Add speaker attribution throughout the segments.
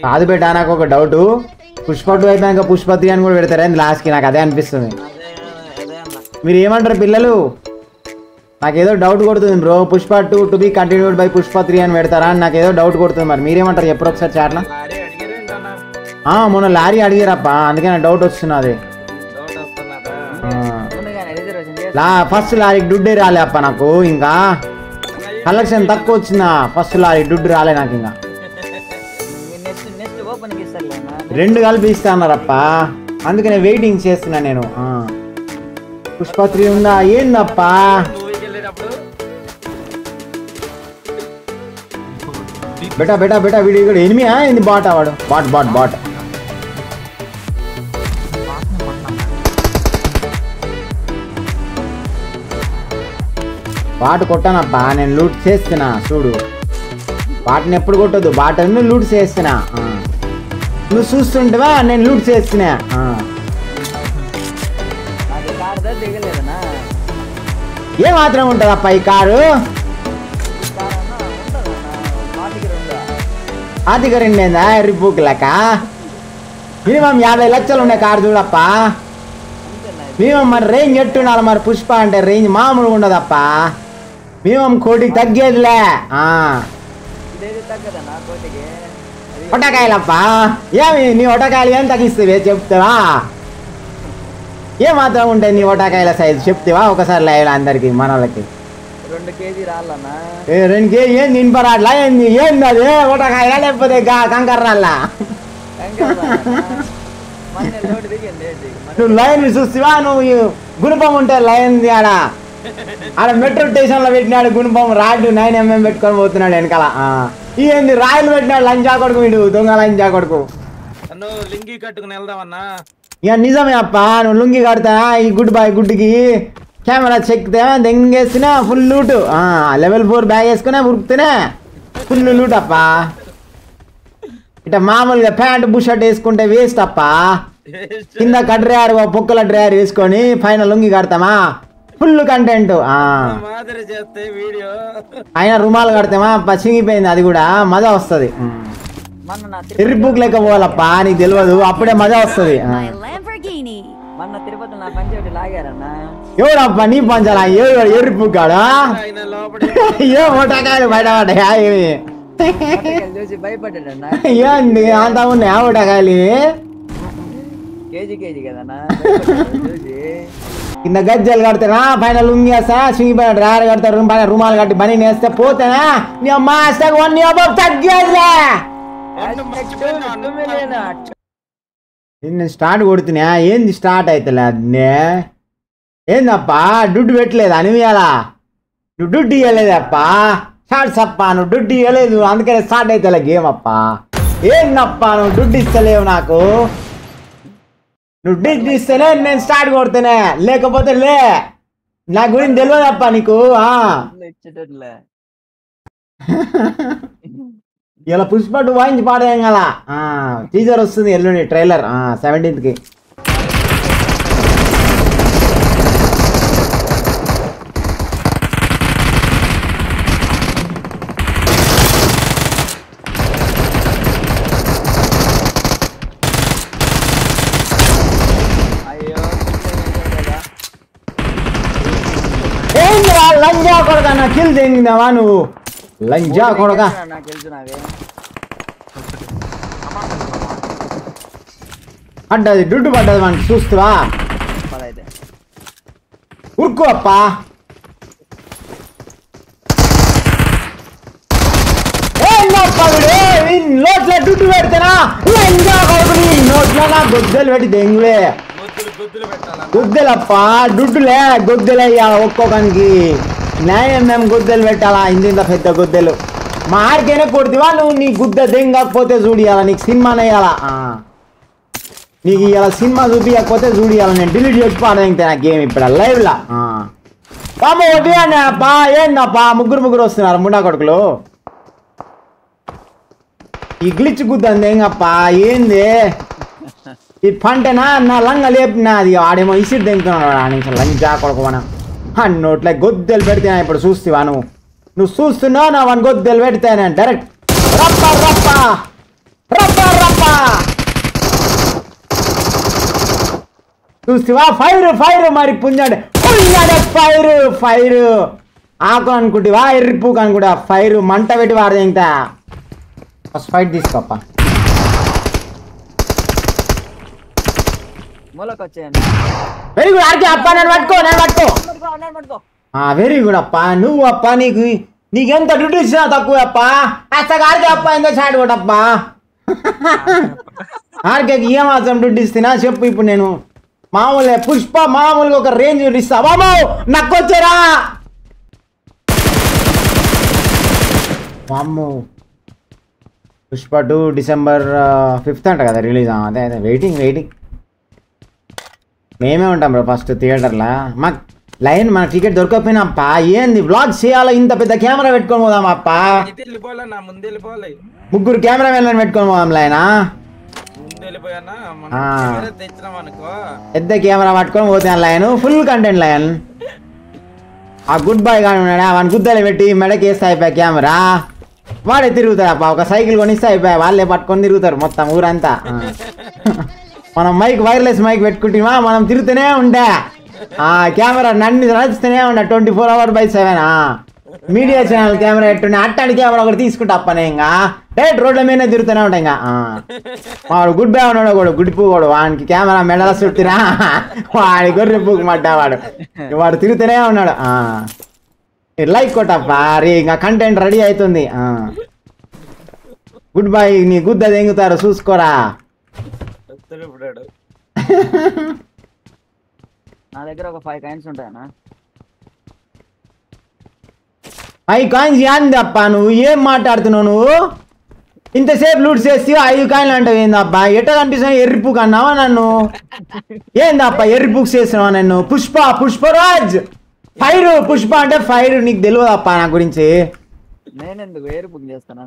Speaker 1: కాదు బేటా నాకు ఒక డౌట్ పుష్ప 2 అయిపోయాక పుష్ప 3 అని కూడా పెడతారా లాస్ట్ కి నాకు అదే అనిపిస్తుంది మీరు ఏమంటారు పిల్లలు నాకేదో డౌట్ కొడుతుంది bro Pushpa 2 to be continued by Pushpa 3 అని పెడతారా అని నాకేదో డౌట్ కొడుతుంది మరి మీరేమంటారు ఎప్పుడు ఒకసారి చాట్లా మొన్న లారీ అడిగారప్ప అందుకే నాకు డౌట్ వస్తున్నది ఫస్ట్ లారీకి దుడ్డే రాలే అప్ప నాకు ఇంకా కలెక్షన్ తక్కువ వచ్చిందా ఫస్ట్ లారీ దుడ్డు రాలే నాకు ఇంకా 2 కలిపి ఇస్తా అన్నారప్ప అందుకనే వెయిటింగ్ చేస్తున్నా నేను పుష్ప 3 ఉందా ఏందప్పా బేటా బేటా బేటా వీడియో కూడా ఎనిమియా ఏంది బాట్ వాడు బాట్ బాట్ బాట్ బాట్ కొట్టానప్పా నేను లూట్ చేస్తున్నా చూడు బాట్ని ఎప్పుడు కొట్టద్దు బాట్ లూట్ చేస్తున్నా నువ్వు చూస్తుంటవా నేను లూట్ చేస్తున్నా ఏ మాత్రం ఉంటుందప్ప ఈ కారు ఆతిక 2 ఏందా రిపూక్ లెక్క మినిమం 50 లక్షలు ఉన్నాయి కారు చూడప్ప మినిమం మరి రేంజ్ ఎట్టుండాలి మరి పుష్ప అంటే రేంజ్ మామూలుగా ఉండదప్ప మినిమం కోటికి తగ్గేదిలే ఒటకాయలప్ప ఏమి నీ ఒటకాయలు ఏం తగ్గిస్తావే చెప్తావా ఏ మాత్రం ఉంటాయి నీ ఒటకాయల సైజు చెప్తావా ఒకసారి లైవ్ అందరికి మన వాళ్ళకి
Speaker 2: 2 కేజీ రాళ్ళనా
Speaker 1: 2 కేజీ ఏంది ఇన్పరాట్లా ఏంది ఏంది అది ఒటకాయలా లేకపోతే కంకర రాళ్ళ నువ్వు లైన్ చూస్తావా నువ్వు గుణపం ఉంటే లైన్ ఆడ మెట్రో స్టేషన్ లో పెట్టినాడు గుణపం రాడ్డు 9mm పెట్టుకొని పోతున్నాడు వెనకాల ఏంది రాయలు పెట్టినాడు లంచా కొడుకు వీడు దొంగ లంచా కొడుకు
Speaker 3: లింగి కట్టుకుని వెళ్దామన్నా
Speaker 1: ఇక నిజమే అప్ప నువ్వు లుంగి కడతానా ఈ గుడ్ బాయ్ గుడ్డుకి కెమెరా చెక్తే దెంగేసినా ఫుల్ లూట్ లెవెల్ 4 బ్యాగ్ వేసుకునే ఉరుకుతేనే ఫుల్ లూట్ అప్ప ఇట్లా మామూలుగా ప్యాంట్ బుషర్ట్ వేసుకుంటే వేస్ట్ అప్ప కింద కడ్రేయారు పొక్కల డ్రైయర్ వేసుకొని పైన లుంగి కడతామా ఫుల్ కంటెంట్ అయినా రుమాలు కడతామా చింగిపోయింది అది కూడా మజా వస్తుంది ఎర్రిపుక్ లెక్క పోవాలప్ప నీకు తెలియదు అప్పుడే మజా వస్తుంది ఎవడప్ప నీ పంచాలా ఎర్రిపుక్కాడా ఏ ఓటకాయలు బయట పడ్డాయా ఏంది అంతా ఉన్నాయి ఓటకాయలు కింద గజ్జలు కడతానా పైన లుంగి వేస్తా సింగిపోయిన డ్రైవర్ కడతారు పైన రుమాలు కట్టి పని వేస్తే పోతేనా నీ అమ్మ తగ్గేదిలే నేను స్టార్ట్ కొడుతున్నా ఏంది స్టార్ట్ అవుతలే అదే ఏందప్పా దుడ్డు పెట్టలేదు అనివేలా నువ్వు దుడ్డు ఇవ్వలేదప్పా షార్ట్స్ అప్ప నువ్వు దుడ్డు ఇవ్వలేదు అందుకనే స్టార్ట్ అవుతలే గేమ్ అప్ప ఏందప్పా నువ్వు దుడ్డు ఇస్తలేవు నాకు నువ్వు దుడ్డు ఇస్తేనే నేను స్టార్ట్ కొడుతున్నా లేకపోతే లే నా గురించి తెలియదప్ప నీకు ఇలా పుష్ప 2 వాయించి పాడేయం కదా టీజర్ వస్తుంది ఎల్లుండి ట్రైలర్ 17th ఏంద్రా లంజా కొడక నా కిల్ తెంగినావా నువ్వు లంజా కొడక పడ్డది దుడ్డు పడ్డది మనకి చూస్తావా ఉరుకు అప్ప నోట్ల దుడ్డు పెడతానా లంజా కొడుకు నీ నోట్లో నా గొద్దెలు పెట్టి దెంగులే గుద్దెలప్ప దుడ్డులే గొద్దెలయ్యా ఒక్కొక్కనికి 9mm గుద్దెలు పెట్టాలా ఇంత పెద్ద గుద్దెలు మా ఆడికైనా కొడుతువా నువ్వు నీ గుద్ద దెంగకపోతే చూడియాలా నీకు సినిమా నేయాలా నీకు ఇలా సినిమా చూపించకపోతే చూడియాలా నేను డిలీట్ చేసి పాడేంతే నా గేమ్ ఇప్పుడు లైవ్ లా పాప ఒకటి అప్పా ఏందప్పా ముగ్గురు వస్తున్నారు ముండా కొడుకులు ఈ గ్లిచ్ గుద్దంది ఏంగప్పా ఏంది ఈ పంటనా నా లంగ లేపినా అది ఆడేమో ఇసిరి తెంగుతున్నాడు లంజా కొడుకోమన నోట్లే గొద్దెలు పెడితేనా ఇప్పుడు చూస్తావా నువ్వు చూస్తున్నావు నా వన్ గొద్దెలు పెడితేనే డైరెక్ట్ రప్ప రప్ప రప్ప చూస్తావా ఫైర్ మరి పుంజాడు ఫైర్ ఆకు అనుకుంటేవా ఎర్రిపూకు అనుకుంటా ఫైర్ మంట పెట్టి వాడదు ఇంకా ఫస్ట్ ఫైట్ తీసుకోప్ప వెరీ గుడ్ ఆర్కే అప్ప నన్ను పట్టుకో వెరీ గుడ్ అప్ప నువ్వు అప్ప నీకెంత డ్యూటీ ఇచ్చినా తక్కువ అప్ప అసలు ఆర్కే అప్ప ఎంత షాట్ కొట్టప్ప ఆర్కేకి ఏమాత్రం డ్యూటీ ఇస్తున్నా చెప్పు ఇప్పుడు నేను మామూలే పుష్ప మామూలుగా ఒక రేంజ్ ఇస్తా బాబు నక్కొచ్చారా వామ్మో పుష్ప 2 December 5th అంట కదా రిలీజ్ అదే వెయిటింగ్ మేమే ఉంటాం బ్రో ఫస్ట్ థియేటర్లో మాకు లైన్ మన టికెట్ దొరకపోయినా అప్ప ఏంది బ్లాగ్ చేయాలో ఇంత పెద్ద కెమెరా పెట్టుకొని పోదాం అప్ప ముగ్గురు కెమెరా మెన్లను పెట్టుకొని పోదాం లైనా పెద్ద కెమెరా పట్టుకొని పోతాను లైన్ ఫుల్ కంటెంట్ లైన్ ఆ గుడ్ బాయ్ కానీ ఉన్నాడా వాడిని గుద్దలు పెట్టి మెడకి వేస్తే అయిపోయా కెమెరా వాడే తిరుగుతాడు అప్ప ఒక సైకిల్ కొనిస్తే అయిపోయా వాళ్ళే పట్టుకొని తిరుగుతారు మొత్తం ఊరంతా మనం వైర్లెస్ మైక్ పెట్టుకుంటున్నా మనం తిరుగుతూనే ఉంటా ఆ కెమెరా నన్ను నడుస్తూనే ఉంటా 24/7 మీడియా ఛానల్ కెమెరా ఎట్టుండే అట్టాడి కెమెరా ఒకటి తీసుకుంటా అప్పనే ఇంకా డైరెక్ట్ రోడ్ల మీదనే తిరుగుతూనే ఉంటాయి ఇంకా వాడు గుడ్ బాయ్ ఉన్నాడు కూడా గుడి పూకోడు వాడికి కెమెరా మెడల చుట్టినా వాడి గొర్రె పూకు మడ్డా వాడు తిరుగుతూనే ఉన్నాడు లైక్ కొట్టప్ప రే ఇంకా కంటెంట్ రెడీ అవుతుంది గుడ్ బాయ్ నీ గుద్ద దెంగుతారు చూసుకోరా
Speaker 2: నా దగ్గర ఒక 5 కాయిన్స్ ఉంటాయనా
Speaker 1: 5 కాయిన్స్ ఏంది అప్ప నువ్వు ఏం మాట్లాడుతున్నావు నువ్వు ఇంతసేపు లూట్ చేసి 5 కాయిన్లు అంటావు ఏందబ్బా ఎట్ట కనిపిస్తున్నావు ఎర్రిపుక్ అన్నావా నన్ను ఏందప్ప ఎర్రిపుక్ చేసినావా నన్ను పుష్పరాజ్ ఫైర్ పుష్ప అంటే ఫైర్ నీకు తెలియదు అప్ప నా గురించి
Speaker 2: నేనెందుకు ఎర్రిపుక్ చేస్తాను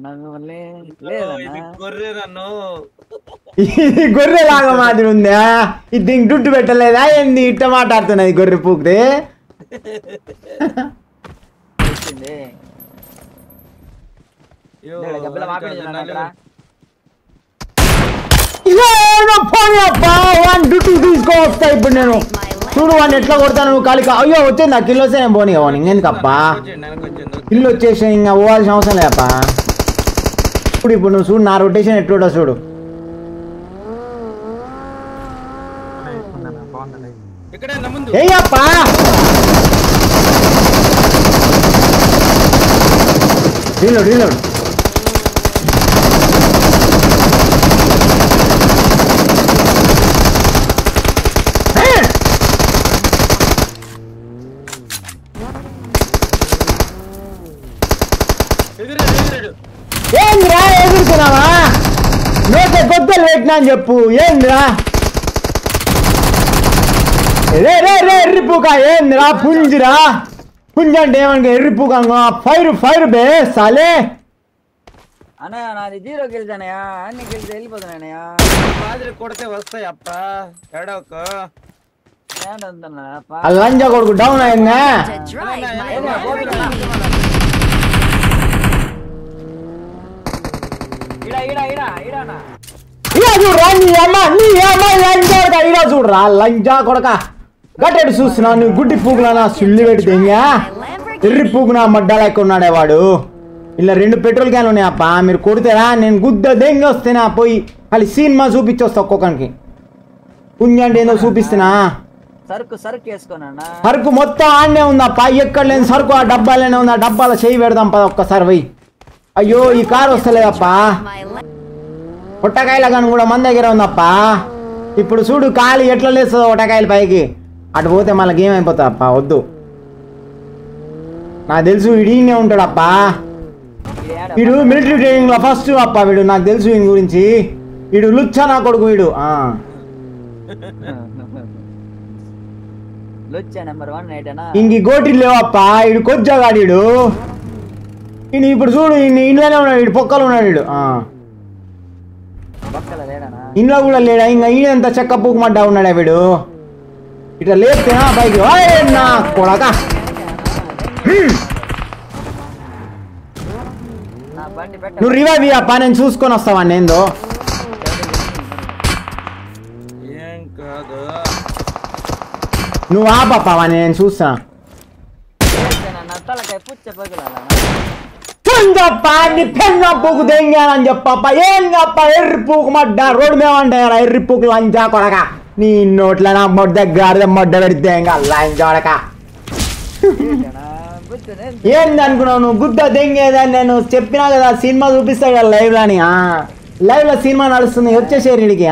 Speaker 1: ఇది గొర్రె లాగా మాదిరి ఉందా ఇది దీనికి దుడ్డు పెట్టలేదా ఏంది ఇట్ట మాట్లాడుతున్నది గొర్రె పూక్ది తీసుకో వస్తా ఇప్పుడు నేను చూడు వాడిని ఎట్లా కొడతాను కాలిక అయ్యో వచ్చింది ఆ కిలో వస్తే నేను పోనీ ఇంకెందుకప్పా కిల్లు వచ్చేసి ఇంకా పోవాల్సిన అవసరం లేదప్పా ఇప్పుడు నువ్వు చూడు నా రొటేషన్ ఎట్లుంటో చూడు ఏయప్పా రీలోడ్ ఏంద్రా ఎదుర్కొన్నావా నోట గొద్దలు పెట్టినా అని చెప్పు ఏంద్రా రే ఎర్రిపూక ఏంద్రా పుంజిరా పుంజ అంటే ఏమనుకో ఎర్రిపూక ఫైర్ బే సాలే
Speaker 2: అన్నయ్య నాది 0 గెలిచానయా అన్ని గెలిచి వెళ్ళిపోతున్నానయా కొడితే వస్తాయి అప్ప ఎడవకు
Speaker 1: లంజా కొడుకు డౌన్ అయిందా చూడరా చూడరా లంజా కొడక గట్టెడు చూస్తున్నా నువ్వు గుడ్డి పూకునా సుల్లి పెడితే ఎర్రి పూకునా మడ్డాలు ఎక్కువ ఉన్నాడే వాడు ఇలా 2 పెట్రోల్ క్యాన్లు ఉన్నాయప్ప మీరు కొడితేరా నేను గుద్ద దెంగి వస్తేనా పోయి అది సినిమా చూపించొస్తా ఒక్కొక్కరికి పుణ్యంటే ఏందో చూపిస్తున్నా సరుకు మొత్తం ఆడనే ఉందప్ప ఎక్కడ లేని సరుకు ఆ డబ్బాలోనే ఉంది ఆ డబ్బాలో చేయి పెడదాం పద ఒక్కసారి పోయి అయ్యో ఈ కారు వస్తలేదప్ప పొట్టకాయల కానీ కూడా మన దగ్గర ఉందప్ప ఇప్పుడు చూడు కాలి ఎట్లా లేస్తుందో పొట్టకాయల పైకి అటు పోతే మళ్ళీ గేమ్ అయిపోతుంది అప్ప వద్దు నాకు తెలుసు వీడినే ఉంటాడప్ప వీడు మిలిటరీ ట్రైనింగ్ లో ఫస్ట్ అప్ప వీడు నాకు తెలుసు వీడి గురించి వీడు లుచ్చా నా కొడుకు వీడు ఇంక గోటి లేవప్ప వీడు కొజ్జగాడు ఈయన ఇప్పుడు చూడు ఇంట్లోనే ఉన్నాడు వీడు పొక్కలు ఉన్నాడు వీడు ఇంట్లో కూడా లేడా ఇంకా ఈయనంత చెక్క పూకమంటా ఉన్నాడా వీడు ఇట్లా లేస్తేనా పైకి నా కొడక నువ్వు రివైవ్ అప్ప నేను చూసుకొని వస్తావా ఏందో నువ్వు ఆపప్పా నేను చూస్తా.
Speaker 2: నా తలకాయ పుచ్చ పగిలాలనా
Speaker 1: చెప్ప నీ పెన్న పూకు దెంగానని చెప్పప్ప. ఏం చెప్ప ఎర్రి పూకు మడ్డ రోడ్డు మీద ఉంటాయి ఎర్రి పూకు లంచా కొడక. నీ నోట్ల నా మొడ్డ గాడిద మొడ్డ పెడితే ఇంకా లంచా కొడక. ఏంది అనుకున్నావు నువ్వు? గుద్ద దెంగేదని నేను చెప్పినా కదా, సినిమా చూపిస్తా కదా లైవ్ లో సినిమా నడుస్తుంది, వచ్చేసేరు ఇడికి.